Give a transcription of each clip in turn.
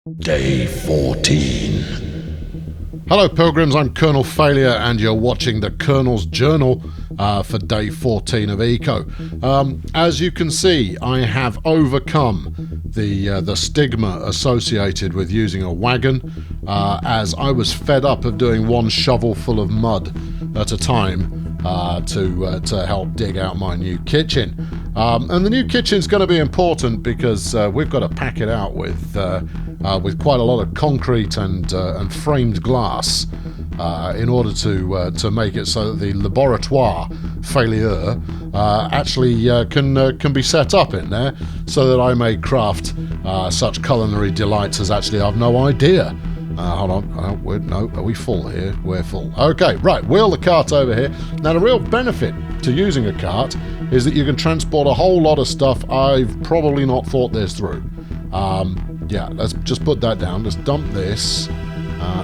Day 14. Hello Pilgrims, I'm Colonel Failure and you're watching the Colonel's Journal for day 14 of Eco. As you can see, I have overcome the stigma associated with using a wagon, as I was fed up of doing one shovel full of mud at a time to help dig out my new kitchen. And the new kitchen's going to be important because we've got to pack it out with quite a lot of concrete and framed glass in order to make it so that the laboratoire failure actually can be set up in there, so that I may craft such culinary delights as actually I've no idea. Hold on, no, are we full here? We're full. Okay, right, wheel the cart over here. Now, the real benefit to using a cart is that you can transport a whole lot of stuff. I've probably not thought this through. Yeah, let's just put that down. Let's dump this.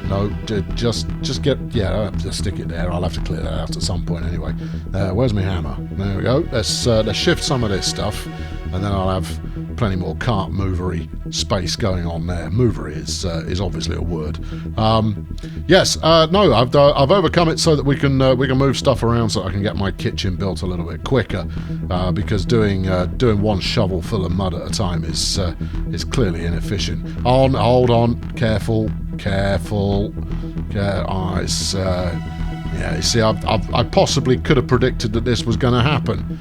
No, just get, yeah, just stick it there. I'll have to clear that out at some point anyway. Where's my hammer? There we go. Let's shift some of this stuff, and then I'll have plenty more cart movery space going on there. Movery is obviously a word. Yes, no, I've overcome it so that we can move stuff around so I can get my kitchen built a little bit quicker. Because doing one shovel full of mud at a time is clearly inefficient. Hold on, careful. Yeah, you see, I possibly could have predicted that this was going to happen.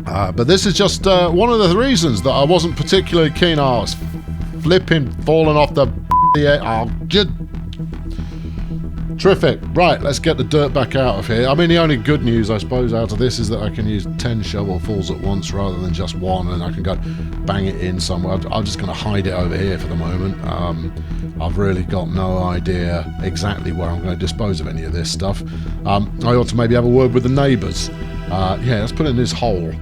But this is just one of the reasons that I wasn't particularly keen. I was flipping, falling off the terrific. Right, let's get the dirt back out of here. I mean, the only good news, I suppose, out of this is that I can use 10 shovelfuls at once rather than just one, and I can go bang it in somewhere. I'm just going to hide it over here for the moment. I've really got no idea exactly where I'm going to dispose of any of this stuff. I ought to maybe have a word with the neighbours. Yeah, let's put it in this hole.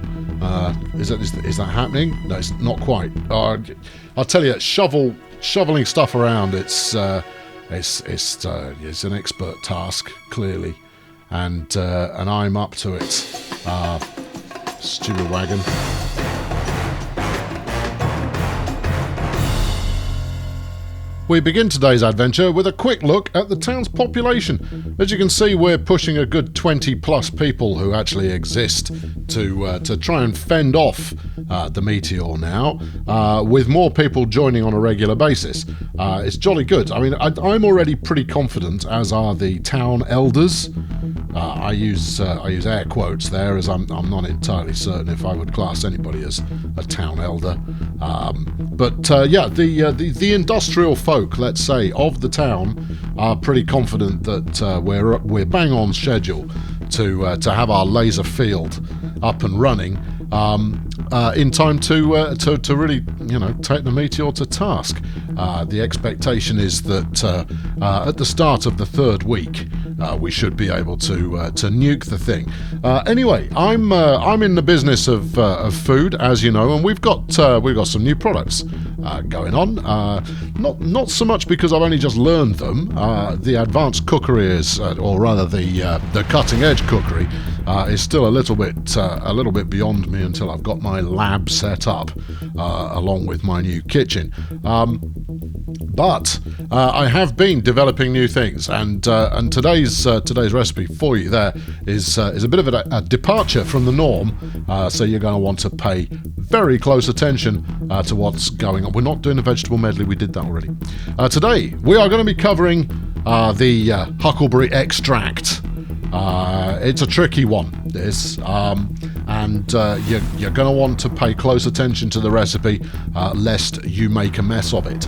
Is that happening? No, it's not quite. I'll tell you, shoveling stuff around, it's an expert task, clearly, and I'm up to it. Stupid wagon. We begin today's adventure with a quick look at the town's population. As you can see, we're pushing a good 20 plus people who actually exist to try and fend off the meteor now, with more people joining on a regular basis. It's jolly good. I mean, I'm already pretty confident, as are the town elders. I use air quotes there, as I'm not entirely certain if I would class anybody as a town elder. Yeah, the industrial folk, let's say, of the town are pretty confident that we're bang on schedule to have our laser field up and running in time to really, take the meteor to task. The expectation is that at the start of the third week, we should be able to nuke the thing. Anyway, I'm in the business of food, as you know, and we've got some new products going on. Not so much because I've only just learned them. The advanced cookery is, or rather the cutting edge cookery, is still a little bit beyond me until I've got my lab set up along with my new kitchen. But I have been developing new things, and today's recipe for you there is a bit of a departure from the norm. So you're going to want to pay very close attention to what's going on. We're not doing a vegetable medley; we did that already. Today we are going to be covering the huckleberry extract. It's a tricky one, this, and you're going to want to pay close attention to the recipe lest you make a mess of it.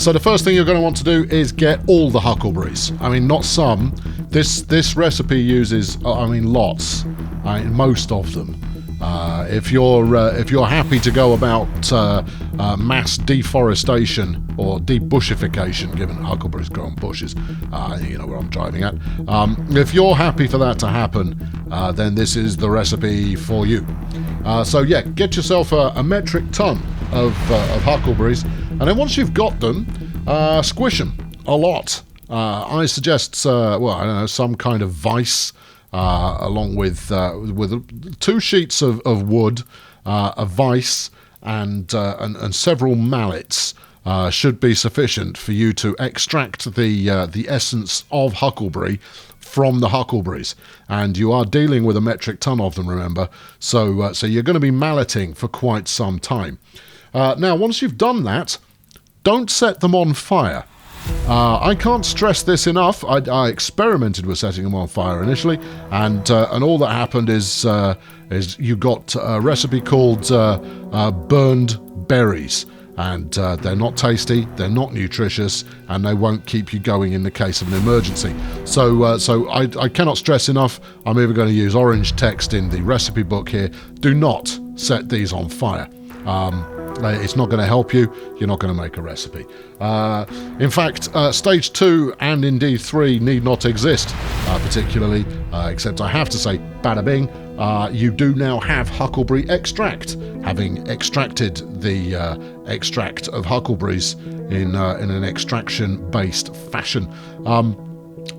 So the first thing you're going to want to do is get all the huckleberries. I mean, not some. This recipe uses, lots. Most of them. If you're happy to go about mass deforestation or debushification, given huckleberries grow on bushes, you know where I'm driving at. If you're happy for that to happen, then this is the recipe for you. So yeah, get yourself a metric ton of huckleberries, and then once you've got them, squish them a lot. I suggest, some kind of vice. Along with 2 sheets of wood, a vice, and several mallets should be sufficient for you to extract the essence of huckleberry from the huckleberries, and you are dealing with a metric ton of them, remember, so you're going to be malleting for quite some time. Now, once you've done that, don't set them on fire. I can't stress this enough. I experimented with setting them on fire initially, and all that happened is you got a recipe called burned berries. And they're not tasty, they're not nutritious, and they won't keep you going in the case of an emergency. So I cannot stress enough, I'm even going to use orange text in the recipe book here, do not set these on fire. It's not going to help you, you're not going to make a recipe. In fact, stage 2 and indeed 3 need not exist, particularly, except I have to say, bada bing, you do now have huckleberry extract, having extracted the extract of huckleberries in an extraction-based fashion.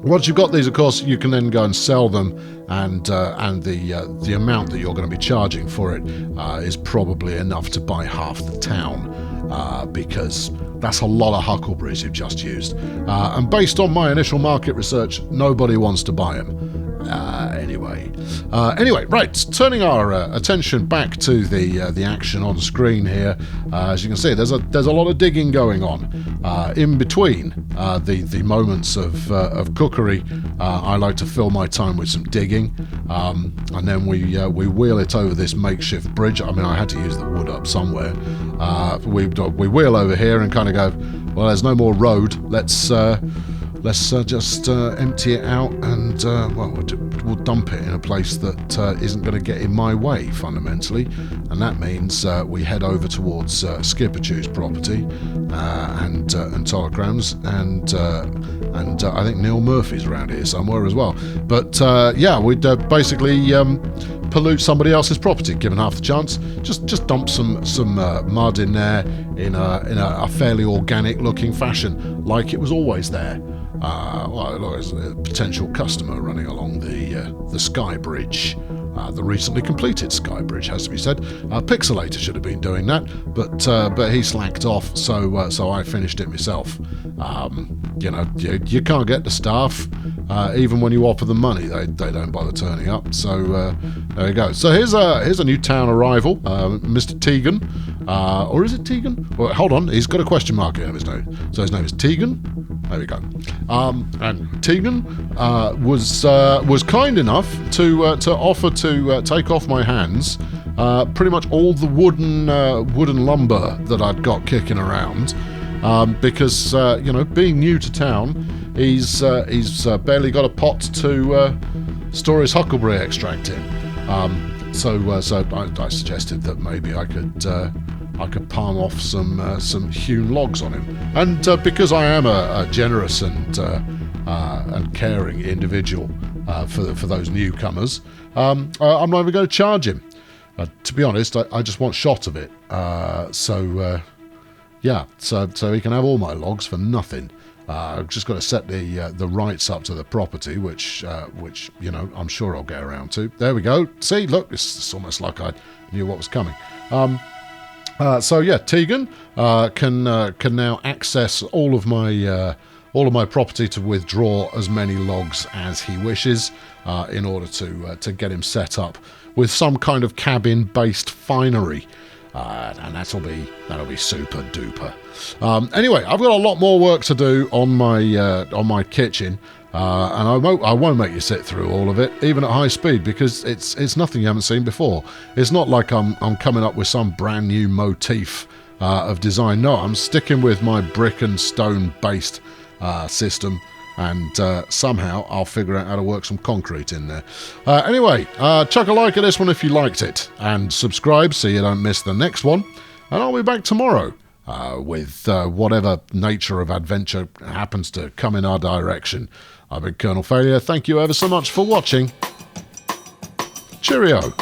Once you've got these, of course, you can then go and sell them, and the amount that you're going to be charging for it is probably enough to buy half the town, because that's a lot of huckleberries you've just used. And based on my initial market research, nobody wants to buy them. Anyway, right, turning our attention back to the action on screen here. As you can see, there's a lot of digging going on in between the moments of cookery. I like to fill my time with some digging, and then we wheel it over this makeshift bridge. I mean, I had to use the wood up somewhere. We wheel over here and kind of go, well, there's no more road. Let's just empty it out, and we'll dump it in a place that isn't going to get in my way, fundamentally. And that means we head over towards Skipperchew's property and Tolocrans, and I think Neil Murphy's around here somewhere as well. But we'd basically pollute somebody else's property, given half the chance. Just dump some mud in there in a fairly organic looking fashion, like it was always there. There's a potential customer running along the Sky Bridge, the recently completed Sky Bridge, has to be said. Pixelator should have been doing that, but he slacked off, so I finished it myself. You can't get the staff, even when you offer them money, they don't bother turning up. So there you go. So here's a new town arrival, Mr. Tegan, or is it Tegan? Well, hold on, he's got a question mark in his name, so his name is Tegan. There we go. And Tegan was kind enough to offer to take off my hands pretty much all the wooden lumber that I'd got kicking around, because being new to town, he's barely got a pot to store his huckleberry extract in. So I suggested that maybe I could palm off some hewn logs on him, and because I am a generous and caring individual for those newcomers, I'm not even going to charge him. To be honest, I just want shot of it. So he can have all my logs for nothing. I've just got to set the rights up to the property, which I'm sure I'll get around to. There we go. See, look, it's almost like I knew what was coming. Tegan can now access all of my property to withdraw as many logs as he wishes, in order to get him set up with some kind of cabin-based finery, and that'll be super duper. Anyway, I've got a lot more work to do on my kitchen. And I won't make you sit through all of it, even at high speed, because it's nothing you haven't seen before. It's not like I'm coming up with some brand new motif of design. No, I'm sticking with my brick and stone based system, and somehow I'll figure out how to work some concrete in there. Anyway, chuck a like at this one if you liked it, and subscribe so you don't miss the next one. And I'll be back tomorrow with whatever nature of adventure happens to come in our direction. I've been Colonel Failure. Thank you ever so much for watching. Cheerio.